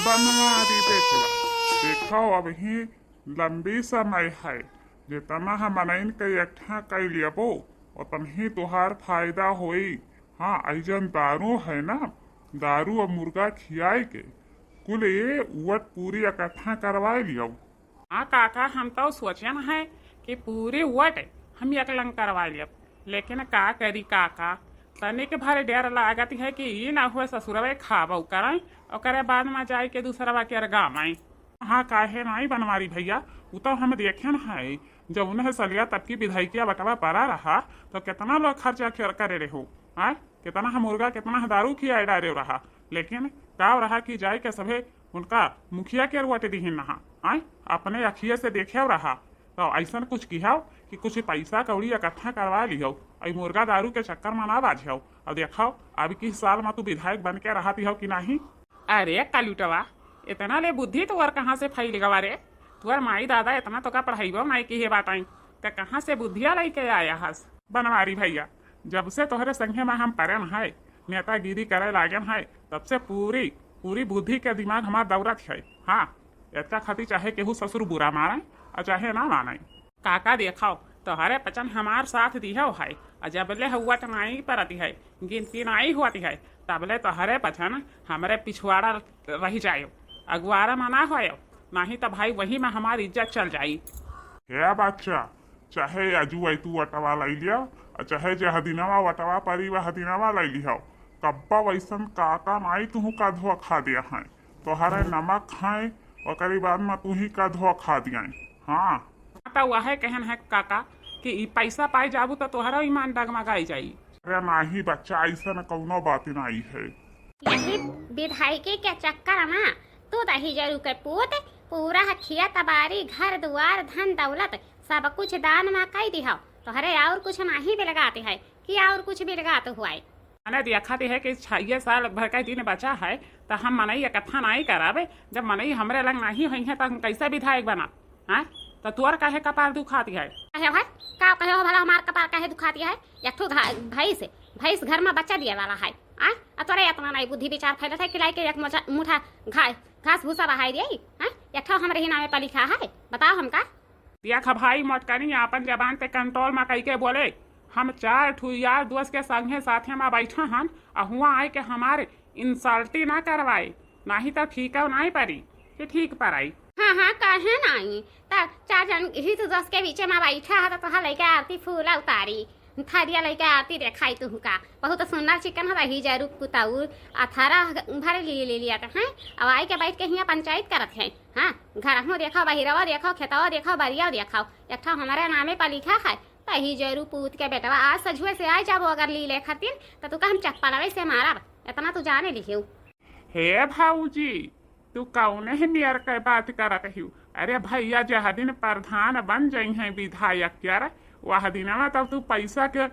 बनवारी बेटवा देखो अभी लंबी समय है जितना हमन के इकट्ठा कर लियबो उतनी तुहार फायदा होई। हाँ ऐजन दारू है ना, दारू और मुर्गा खियाए के कुल ये उवट पूरी इकट्ठा करवा लियो। हाँ काका, हम तो सोचन है कि पूरी वट हम एकलंग करवा लिया, लेकिन का करी काका, तनिक भर डेर लागत है कि ये ना हुए ससुरवे खाबो करें और बाद में जाए के दूसरा के गाँव आई। हाँ काहे नहीं बनवारी भैया, वो तो हम देखे है जब उन्हें सलिया तब की विधायकिया बटवा पड़ा रहा तो कितना लोग खर्चा करे रहे आय, कितना मुर्गा कितना दारू खिया डारे रहा, लेकिन का रहा कि जाए के सभे उनका मुखिया के वोट दी नहा आय अपने अखिए से देखे रहा तो ऐसा कुछ किया कि कुछ पैसा कौड़ी इकट्ठा करवा लियो, मुर्गा दारू के चक्कर में ना बाझो और देखो अब किस साल में तू विधायक बन के रहा हो कि नहीं। अरे कलुटवा, इतना ले बुद्धि तो और कहाँ से फैल गवा रे, तुअर माई दादा इतना तो का पढ़ाईबो नहीं की है बाताई तो कहाँ से बुद्धिया लेके आया हस। बनवारी भैया, जब से तोहरे संगे में हम परन है नेतागिरी करे लागन है तब से पूरी पूरी बुद्धि के दिमाग हमार दौड़त है। हाँ इतना खाती चाहे केहू ससुर बुरा मारे और चाहे ना माने। काका देखाओ तोहरे पचन हमार साथ दिया है और जबले हुआ टनाई परती है गिनती नाई होती है तबले तोहरे पचन हमारे पिछवाड़ा रह जायो, अगुआरा मना हो नहीं तो भाई वही में हमारी इज्जत चल जाई। हे बच्चा, चाहे अजू तू वटवा लाई लिया और चाहे जे हदीनावा वटवा परी वह हदीनावा लाई लिया, कब्बा वैसन काका नाई तू का धोआ खा दिया है, तोहरे नमक खाए और करी बाद में तू ही का धोआ खा दिया। हाँ तो वह कहन है काका कि ई पैसा पाई जाबू तो तोहरा ईमान डगमगाई जाई। अरे नहीं बच्चा, ऐसा न कौनो बात नहीं है। यही विधायकी के चक्कर में तू दही जरू के पूत पूरा हखिया तबारी घर दुआर धन दौलत सब कुछ दान में कई दिहा, तोहरे और कुछ नहीं भी लगाते है कि और कुछ भी लगाते हुआ मैंने दिखाती है कि 6 साल भर का दिन बचा है तो हम मनई इकट्ठा नहीं करावे, जब मनई हमरे लंग नहीं हुई है तो हम कैसे विधायक बना है। तो तुअर काहे कपार दुखाती है, कहे भाई का कहे हो भला हमार कपार काहे दुखाती है, एक ठो भैंस घर में बच्चा दिए वाला है आ तोरे इतना नहीं बुद्धि विचार फैलत है खिलाई के एक मुठा घास भूसा बहाई दिए एक ठो हमरे ही नामे पर लिखा है, बताओ हमका। देख भाई मोटकनी अपन जबान पे कंट्रोल में कई के बोले, हम 4 ठू यार दोस्त के संगे साथे में बैठा हन और हुआ आए के हमारे इंसल्टी ना करवाए, नहीं तो ठीक है नहीं परी कि ठीक पर आई। हाँ हाँ कहे नहीं तो 4 जन ही तो 10 के बीच में बैठा है तो तुहार लेके आरती फूल उतारी थारिया लेके आरती देखाई तू का बहुत सुंदर चिकन है रही जरूर कुताऊ अथारा भर ले लिया है अब आई के बैठ के यहाँ पंचायत करत है। हाँ घर में देखो बहिरवा देखो खेतवा देखो बरिया देखो एक ठो हमारे नामे पर लिखा है तही जरूर पूत के बेटवा आज सजुए से आई जाबो अगर ली ले खातिर तो तू का हम चप्पलवे से मारब, इतना तू जाने लिखियो। हे भाऊजी तू कौने ही नियर के बात करत हिउ, अरे भैया जह दिन प्रधान बन जाई है विधायक यार वह दिनवा तब तू पैसा के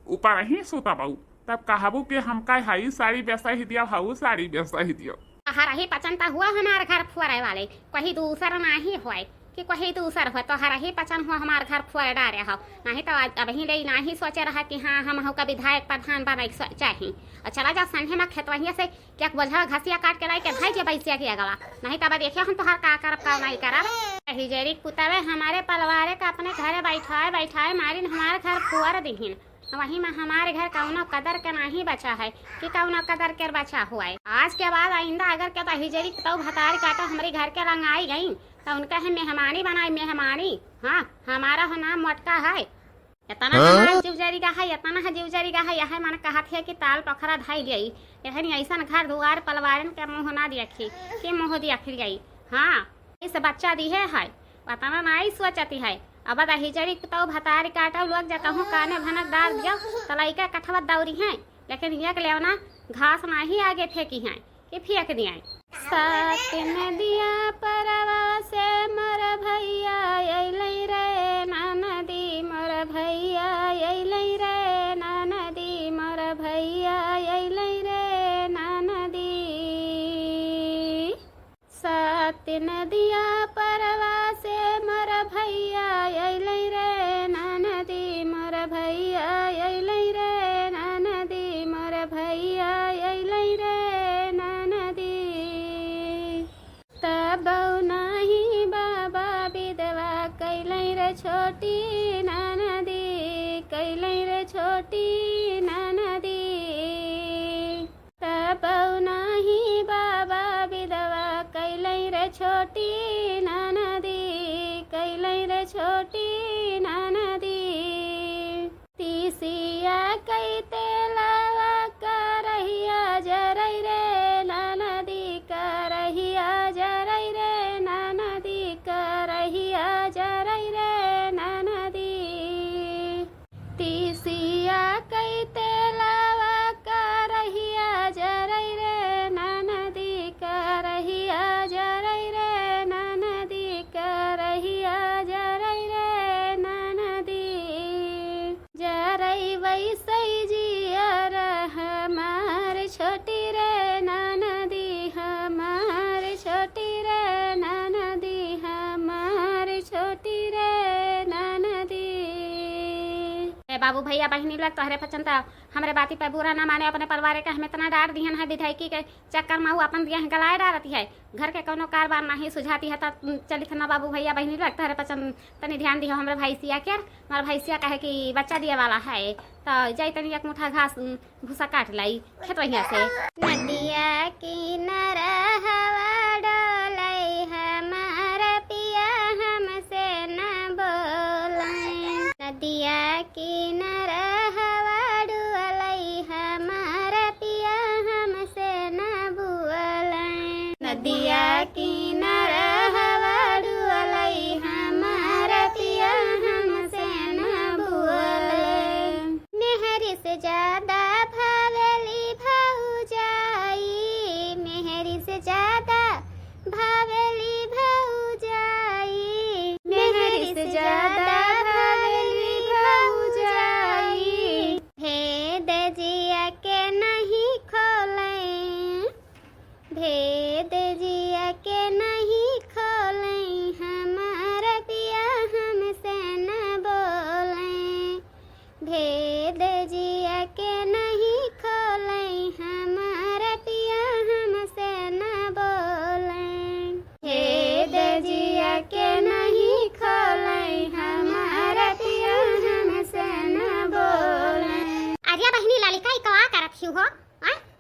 ऊपर ही सुतबू तब कहबू कि हमका हई साड़ी बेसा ही दिया हाउ साड़ी बेसा ही दियो। हरा ही पचनता हुआ हमारे घर फुआरे वाले कहीं दूसरा नहीं हुआ कि कहीं दूसर हो तो हरा ही पचन हुआ हमारे घर फुआरे डारे हो, नहीं तो अभी ले नहीं सोचे रहा कि हाँ हम का विधायक प्रधान बने चाहिए और चला जा संघे में खेतवहिया से क्या बोझा घसिया काट के लाई के भाई जे बैसिया किया गवा, नहीं तो देखिए हम तोहार का करब का नहीं करब। हिजेरी पुतवे हमारे पलवारे का अपने घरे बैठाए मारिन हमारे घर फुआर दिहिन, वहीं में हमारे घर कौनो कदर के नहीं बचा है कि कौनो कदर के बचा हुआ है। आज के बाद आइंदा अगर क्या तो हिजेरी तो भतारी काटा हमारे घर के रंग आई गई तो उनका है मेहमानी बनाई मेहमानी। हाँ हमारा हो नाम मटका है, इतना हमारा जीवजरी का है इतना जीवजरी का है, यह मन कहत है कि ताल पखरा ढाई गई यही ऐसा घर दुआर पलवारन के मुँह ना देखी कि मुँह देख गई। हाँ इस बच्चा दिए है बताना नहीं सोचती है अब हिजरी तो भतारी काटा लोग जगहों काने भनक डाल दिया तलाइका कठवा दौरी है, लेकिन एक लेवना घास नहीं आगे फेंकी है कि फेंक दिया। साथ नदिया परवा से मर भैया अइलै रे नदी मर भैया अइलै रे नदी मर भैया अइलै रे नदी। सात नदिया परवा से मर भैया अइलै रे नदी मर भैया अइलै रे नदी मर भैया अइलै रे नदी। छोटी ननदी कैलै रे छोटी ननदी तबौ नाही बाबा विधवा कैलै रे छोटी ननदी कैलै रे छोटी ननदी तीसिया कैते लावा करहिया जरै रे ननदी करहिया जरै रे ननदी करहिया जरै रे ननदी तीसिया कैते लावा करहिया जरै रे ननदी करहिया जरै रे ननदी करहिया जरै रे ननदी जरै वैसै जियर हमार छोटी रे ननदी हमार छोटी रे ननदी हमार छोटी रे ननदी। बाबू भैया बहनी लोग तोहरे पचंता हमरे बाती पे बुरा ना माने अपने परिवार के हमें इतना डांट दिहन है विधायकी के चक्कर में वो अपन दिया गलाए डालती है घर के कोनो कारबार नहीं सुझाती है तब चलित ना बाबू भैया बहनी लोग तोहरे पचंद तनी ध्यान दियो हमरे भैंसिया के हमारा भैंसिया कहे कि बच्चा दिए वाला है तो जाई तनी एक मुठा घास भूसा काट लाई खेत वहिया से नदिया किनार हवा डोलै हमार पिया हमसे न बोलै नदिया किनार हवा डोलै हमार पिया हमसे न बोलै नदिया किनार हवा डोलै हमार पिया हमसे न बोलै मेहरी से ज्यादा भावेली भौजाई मेहरी से ज्यादा भावेली भौजाई मेहरी से ज्यादा भावेली भौजाई भेद जिया के नहीं खोले भेद जिया के नहीं खोले हमार पिया हमसे न बोले भेद जिया के नहीं खोले हमार पिया हमसे न बोले भेद जिया के नहीं खोले हमार पिया हमसे न बोले। आर्या बहनी ललिका का करत ही हो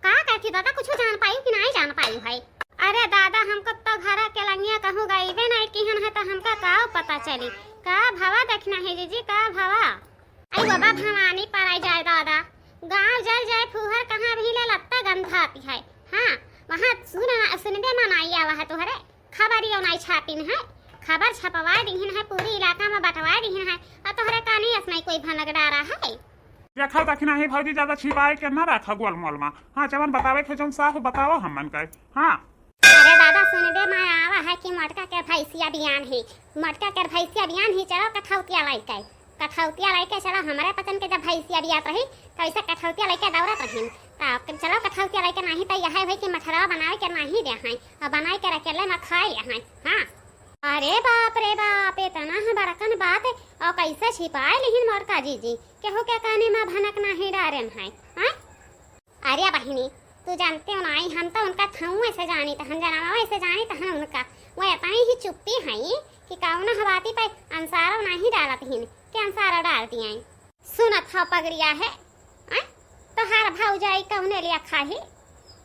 का करती दादा कुछ जान पाई कि नहीं जान पाई भाई। अरे दादा हमको तो घर के लंगिया कहूँ गईबे नहीं किहन है तो हमका का पता चली का भावा देखना है जीजी का भावा आई बाबा भवानी पर आई जाए दादा गांव जल जाए फुहर कहाँ भी ले लत्ता गंध आती है। हाँ वहाँ सुनबे मनाई आवा है तुहरे खबरियो नहीं छापिन है खबर छपवा दीहन है पूरी इलाका में बंटवा दीहन है और तुहरे कानी असनाई कोई भनक डारा है रखा दखना है भौजी ज्यादा छिपाए के ना रखा गोलमोल में। हाँ जवन बतावे के जम साफ बताओ हमन के। हाँ अरे दादा सुनबे मैं आवा है कि मटका के भैंसिया बियान है मटका के भैंसिया बियान ही चलो कठौतिया लाइके चलो हमारे पतन के जब भैंसिया बियात रही तो ऐसा कठौतिया लाइके दौड़त रही तो चलो कठौतिया लाइके नहीं तो यह है कि मठरा बनावे के नहीं दे हैं और बनाए के रखेले न खाए हैं। हाँ अरे बाप रे बाप इतना है बड़कन बात है और कैसे छिपाए लेकिन मोर का जीजी केहू के कहने में भनक नहीं डारन है। हाँ अरे बहिनी तू जानते हो नहीं हम तो उनका थाऊ ऐसे जानी तो हम जनावा ऐसे जानी तो हम उनका वो इतनी ही चुप्पी है कि कौन हवाती पे अंसारो नहीं डालत हिन कि अंसारो डालती हैं सुनत हो पगड़िया है तो हर भौजाई कौने लिया खाही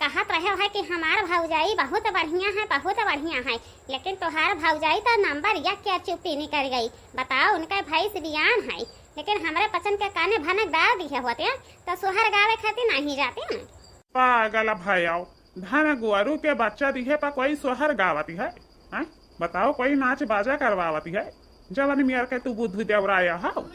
कहत रहे है कि हमार भौजाई बहुत बढ़िया है लेकिन तोहार भौजाई तो नंबर या क्या चुप्पी निकल गई बताओ उनका भैंस बियान है लेकिन हमारे पसंद के काने भनक डाल दिए होते तो सोहर गावे खातिर नहीं जाते हैं। पागल भैयाओ धन गुआरू के बच्चा दिहे पर कोई सोहर गावती है। हाँ? बताओ कोई नाच बाजा करवावती है जवन मियर के तू बुद्धू देवराया हो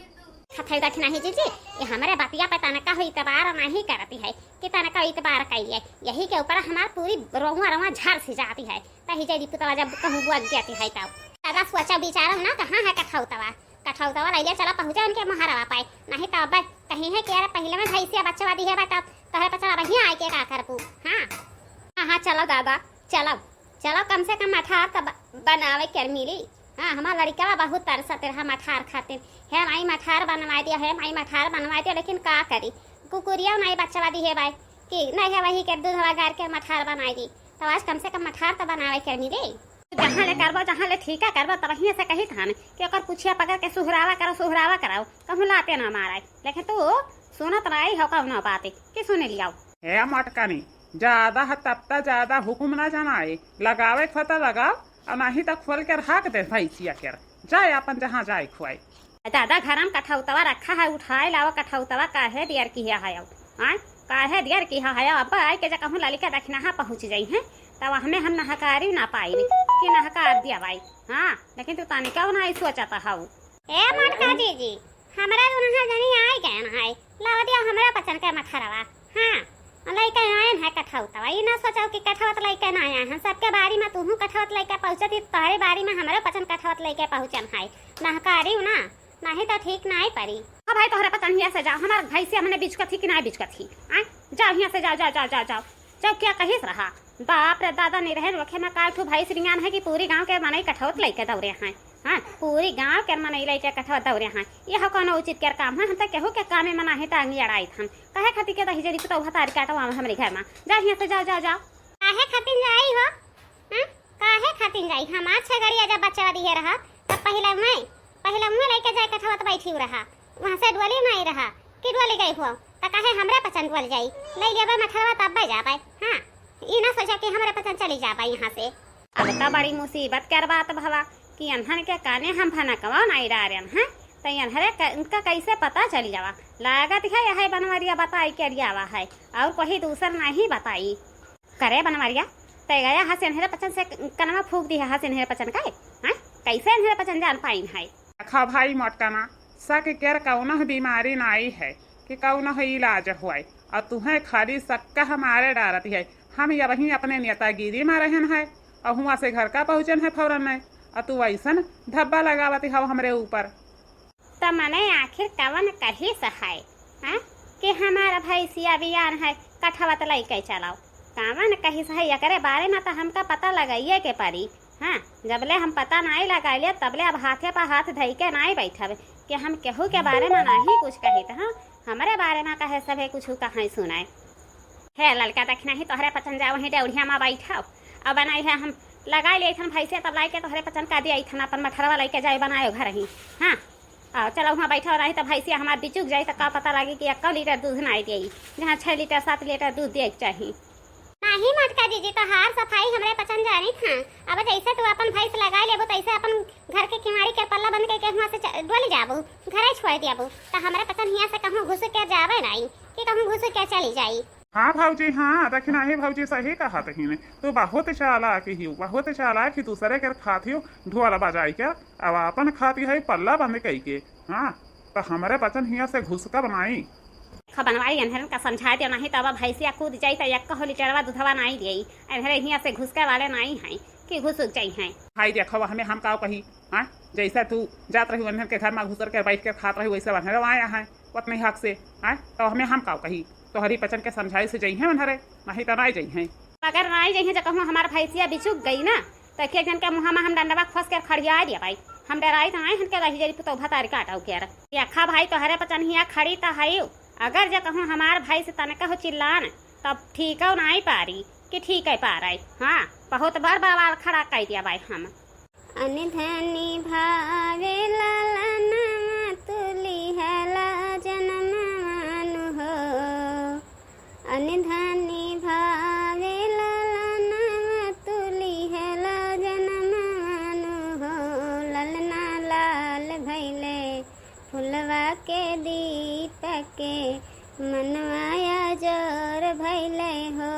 खथई दख नहीं जीजी ये हमारे बतिया पे तनका हो इतबार नहीं करती है कि तनका इतबार करिए यही के ऊपर हमार पूरी रोवा झाड़ सी जाती है तही जदी पुतवा जब कहूँ बुआ जाती है तब दादा सोचा विचार ना कहाँ है कठौतवा ले चला पहुँचा उनके महारावा पाए नहीं तो अब कहीं है कि पहले में भैंसिया बच्चा दी है बेटा तो पचला वही आए के का करपू। हाँ चलो दादा चलो कम से कम अठार तो बनावे कर मिली। हाँ हमारा लड़का बहुत तरसते रहा मठार खातिर है माई मठार बनवा दिया लेकिन का करी कुकुरिया नहीं बच्चा दी है भाई कि नहीं है वही के दूध हवा गार के मठार बनाई दी तो आज कम से कम मठार तो बनावे कर मिले। जहाँ ले करबो जहाँ ले ठीका करबो तब ही से कही थान कि ओकर पुछिया पकड़ के सुहरावा कराओ कहूँ लाते ना मारा। लेकिन तू सुनत रही हो कब ना बातें कि सुने लियाओ। है मटकानी ज्यादा है तब तक ज्यादा हुक्म ना जनाए, लगावे खता लगाओ और नहीं तो खोल कर हाक दे भैंसिया कर जाए अपन जहाँ जाए खुआई। दादा घरम कठौतवा रखा है उठाए लावा कठौतवा काहे दियर की है आय काहे दियर की है अब आई के कहूँ ललिका दक्षिणा पहुँच जाई है तब हमें हम नहकारी ना पाई कि नहकार दिया भाई। हाँ लेकिन तू तानिका ना सोचता हूँ। ए मटका जी हमरा दुनहा जनी आई गए ना है लावा दिया हमरा पचन के मठरवा। हाँ लइका आयन है कठौतवा ई ना सोचाओ कि कठौत लइका ना आया हम सबके बारी में तूहू कठौत लइका पहुंचती तोहरे बारी में हमरे पचन कठौत लइका पहुंचन है नहकारी ना नहीं तो ठीक नहीं पड़ी। हाँ भाई तोहरे पचन हिया से जाओ हमार भाई से हमने बिचकत थी कि ना बिचकत थी आ जाओ हिया से जाओ जाओ जाओ जाओ जाओ जाओ क्या कहिस रहा बाप रे दादा नहीं रहे रखे में काल ठू भाई श्रृंगान है कि पूरी गांव के मनई कठौत लइके दौरे हैं। हाँ पूरी गांव के मनई लइके कठौत दौरे हैं यह कोनो उचित कर काम है हम तो केहू के काम में मना है टांगी अड़ाई थन काहे खाती के दही जड़ी तो हतार काटो हमरे घर में जा हिया से जाओ जाओ जाओ। काहे खातिन जाई हो काहे खातिन जाई हम अच्छा गाड़ी जब बच्चा दिए रहा तब पहले मैं लेके जाए कठौत बैठी रहा वहां से डोली में आई रहा कि डोली गई हो त काहे हमरे पसंद बोल जाई ले लेबे मठरवा तब बे जाबे। हां ई ना सोचा कि हमरे पसंद चली जाबे यहां से। अब त बड़ी मुसीबत कर बात भवा कि अनहन के काने हम भना कवा नहीं डारन हैं त अनहरे उनका कैसे पता चल जावा लागत है यह बनवरिया बताई के रियावा है और कोई दूसर नहीं बताई करे बनवरिया तय गया हसे अनहरे पसंद से कनमा फूक दी है हसे अनहरे पसंद का हैं कैसे अनहरे पसंद जान पाइन है। खा भाई मटकाना सक केर कौन बीमारी नाई है कि कौन इलाज हुआ और तुम्हें खाली सक्का हमारे डारती है हम या वहीं अपने नेतागिरी में रहन है और हुआ से घर का पहुँचन है फौरन में और तू ऐसा धब्बा लगावती हो हमरे ऊपर। तो मने आखिर कवन कही सहाय कि हमारा भैंसिया बियान है कठवत लइके चलाओ कवन कही सहाय एकरे बारे में तो हमका पता लगाइए के पड़ी। हाँ जबले हम पता नहीं लगाइले तबले अब हाथे पर हाथ धई के नहीं बैठब कि हम केहू के बारे में नहीं कुछ कही तो हमारे बारे में कहे सभे कुछ कहीं सुनाए है लड़का दक्षिणा ही तोहरे पसंद जाओ वहीं डेढ़िया में बैठाओ अब बनाई है हम लगाई ले भैंसे तब लाई के तोहरे पसंद का दिया अपन मठरवा लेके जाए बनाए घर ही। हाँ और चलो वहाँ बैठा रही तो भैंसिया हमारे बिचुक जाए तो का पता लगे कि 1 लीटर दूध नहीं देगी जहाँ 6 लीटर 7 लीटर दूध दे चाहिए। नहीं मटका दीजिए तो हार सफाई हमरे पसंद जानी था अब जैसे तू अपन भैंस लगा लेबो तैसे अपन घर के किवाड़ी के पल्ला बंद के वहां से डोली जाबो घरे छोड़ दियाबो तो हमरे पसंद हिया से कहूं घुस के जावे नहीं कि कहूं घुस के चली जाई। हाँ भाऊजी हाँ दक्षिणा ही भाऊजी सही कहा तहीने तो बहुत चालाक ही बहुत चालाक ही दूसरे के खाती हो ढोला बजाई क्या अब अपन खाती है पल्ला बंद कई के। हाँ तो हमारे पसंद हिया से घुस का बनाई बनवाई अनहरन का समझा दिया नहीं तब भैंसिया कूद जाई तो 1 लीटरवा दूधवा नहीं दियई अनहरे हिया से घुसके वाले नहीं हैं कि घुस जाई हैं। भाई देखो हमें हम का कही हाँ जैसा तू जात रही अनहर के घर में घुसर के बैठ के खात रही वैसे अनहर आया है उतने हक से हाँ तो हमें हम का कही तो हरी पचन के समझाई से जई है अनहरे नहीं तो नहीं जई है। अगर नहीं जई है जब कहूँ हमार भैंसिया बिचुक गई ना तो के जन के मुँह में हम डंडवा खोस कर खड़िया दिया भाई हम डराई तो नहीं हन के रही जरी तो भतार काटाऊ के अखा भाई तो हरे पचन हिया खड़ी तो है अगर जो कहूँ हमार भाई से तने कहो चिल्लान तब ठीक हो नहीं पारी कि ठीक है पा रही। हाँ बहुत बार बवाल खड़ा कर दिया भाई हम अनधनी भावे लालन तुली हला जनम हो अनधनी भावे लालन तुली हला जनम हो ललना लाल भैले फुलवा के दीपक के मनवाया जोर भैले हो